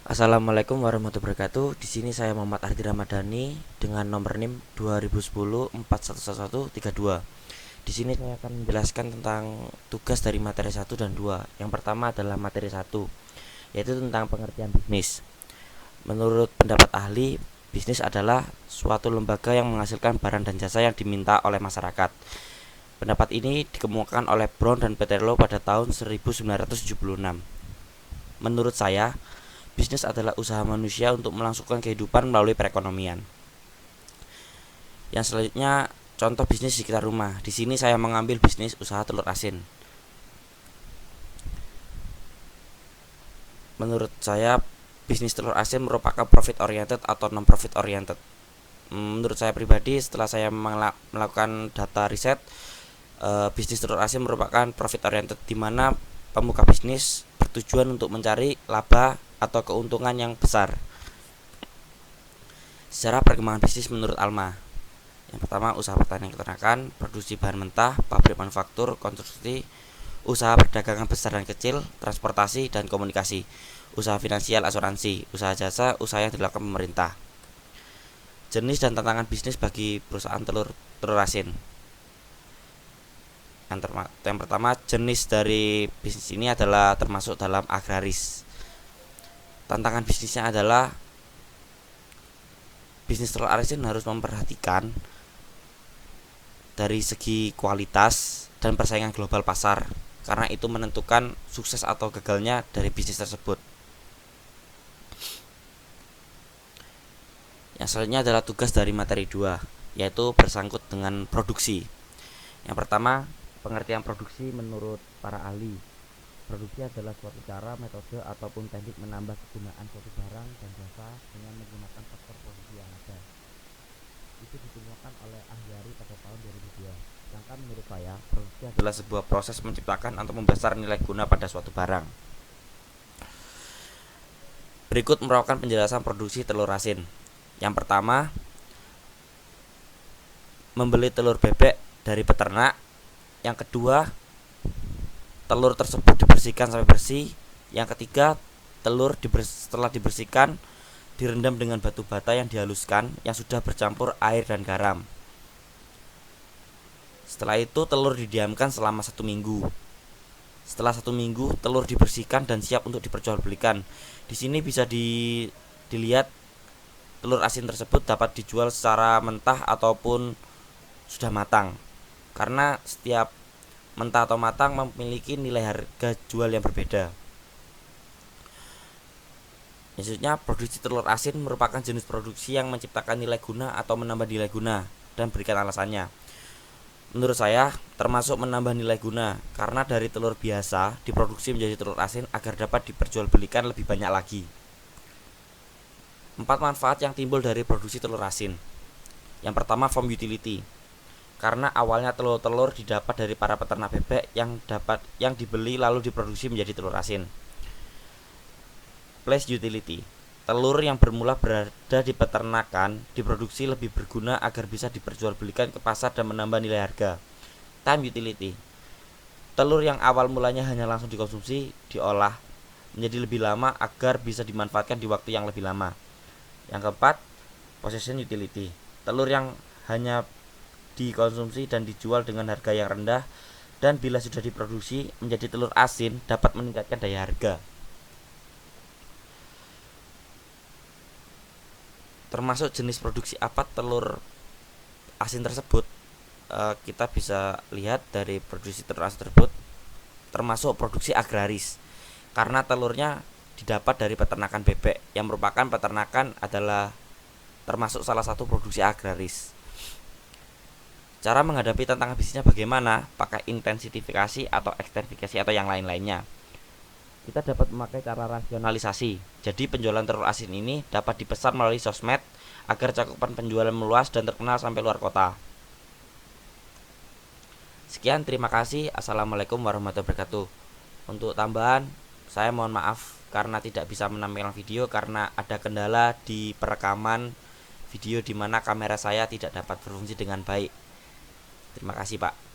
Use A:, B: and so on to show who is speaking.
A: Assalamualaikum warahmatullahi wabarakatuh. Di sini saya Muhammad Ardi Ramadhani dengan nomor NIM 2010 411132. Di sini saya akan menjelaskan tentang tugas dari materi 1 dan 2. Yang pertama adalah materi 1, yaitu tentang pengertian bisnis. Menurut pendapat ahli, bisnis adalah suatu lembaga yang menghasilkan barang dan jasa yang diminta oleh masyarakat. Pendapat ini dikemukakan oleh Brown dan Peterlo pada tahun 1976. Menurut saya, bisnis adalah usaha manusia untuk melangsungkan kehidupan melalui perekonomian. Yang selanjutnya, contoh bisnis di sekitar rumah. Di sini saya mengambil bisnis usaha telur asin. Menurut saya, bisnis telur asin merupakan profit oriented atau non profit oriented. Menurut saya pribadi, setelah saya melakukan data riset, bisnis telur asin merupakan profit oriented, di mana pembuka bisnis bertujuan untuk mencari laba atau keuntungan yang besar. Secara perkembangan bisnis menurut Alma, yang pertama usaha pertanian peternakan, produksi bahan mentah, pabrik manufaktur, konstruksi, usaha perdagangan besar dan kecil, transportasi dan komunikasi, usaha finansial, asuransi, usaha jasa, usaha yang dilakukan pemerintah. Jenis dan tantangan bisnis bagi perusahaan telur asin. Yang pertama, jenis dari bisnis ini adalah termasuk dalam agraris. Tantangan bisnisnya adalah bisnis telur asin harus memperhatikan dari segi kualitas dan persaingan global pasar, karena itu menentukan sukses atau gagalnya dari bisnis tersebut. Yang selanjutnya adalah tugas dari materi 2, yaitu bersangkut dengan produksi. Yang pertama, pengertian produksi menurut para ahli. Produksi adalah suatu cara, metode, ataupun teknik menambah kegunaan suatu barang dan jasa dengan menggunakan faktor produksi yang ada. Itu ditemukan oleh Ahliari pada tahun 2002. Sedangkan menurut saya, produksi adalah sebuah proses menciptakan atau membesar nilai guna pada suatu barang. Berikut merupakan penjelasan produksi telur asin. Yang pertama, membeli telur bebek dari peternak. Yang kedua, telur tersebut dibersihkan sampai bersih. Yang ketiga, telur setelah dibersihkan direndam dengan batu bata yang dihaluskan yang sudah bercampur air dan garam. Setelah itu telur didiamkan selama 1 minggu. Setelah 1 minggu, telur dibersihkan dan siap untuk diperjualbelikan. Di sini bisa dilihat telur asin tersebut dapat dijual secara mentah ataupun sudah matang, karena setiap mentah atau matang memiliki nilai harga jual yang berbeda. Maksudnya, produksi telur asin merupakan jenis produksi yang menciptakan nilai guna atau menambah nilai guna, dan berikan alasannya. Menurut saya, termasuk menambah nilai guna, karena dari telur biasa diproduksi menjadi telur asin agar dapat diperjualbelikan lebih banyak lagi. 4 manfaat yang timbul dari produksi telur asin. Yang pertama, farm utility. Karena awalnya telur-telur didapat dari para peternak bebek yang dibeli lalu diproduksi menjadi telur asin. Place utility. Telur yang bermula berada di peternakan diproduksi lebih berguna agar bisa diperjualbelikan ke pasar dan menambah nilai harga. Time utility. Telur yang awal mulanya hanya langsung dikonsumsi diolah menjadi lebih lama agar bisa dimanfaatkan di waktu yang lebih lama. Yang keempat, possession utility. Telur yang hanya dikonsumsi dan dijual dengan harga yang rendah, dan bila sudah diproduksi menjadi telur asin dapat meningkatkan daya harga. Termasuk jenis produksi apa telur asin tersebut, kita bisa lihat dari produksi telur asin tersebut termasuk produksi agraris, karena telurnya didapat dari peternakan bebek, yang merupakan peternakan adalah termasuk salah satu produksi agraris. Cara menghadapi tantangan bisnisnya bagaimana? Pakai intensifikasi atau ekstensifikasi atau yang lain-lainnya. Kita dapat memakai cara rasionalisasi. Jadi penjualan telur asin ini dapat dipesan melalui sosmed agar cakupan penjualan meluas dan terkenal sampai luar kota. Sekian, terima kasih. Assalamualaikum warahmatullahi wabarakatuh. Untuk tambahan, saya mohon maaf karena tidak bisa menampilkan video karena ada kendala di perekaman video di mana kamera saya tidak dapat berfungsi dengan baik. Terima kasih, Pak.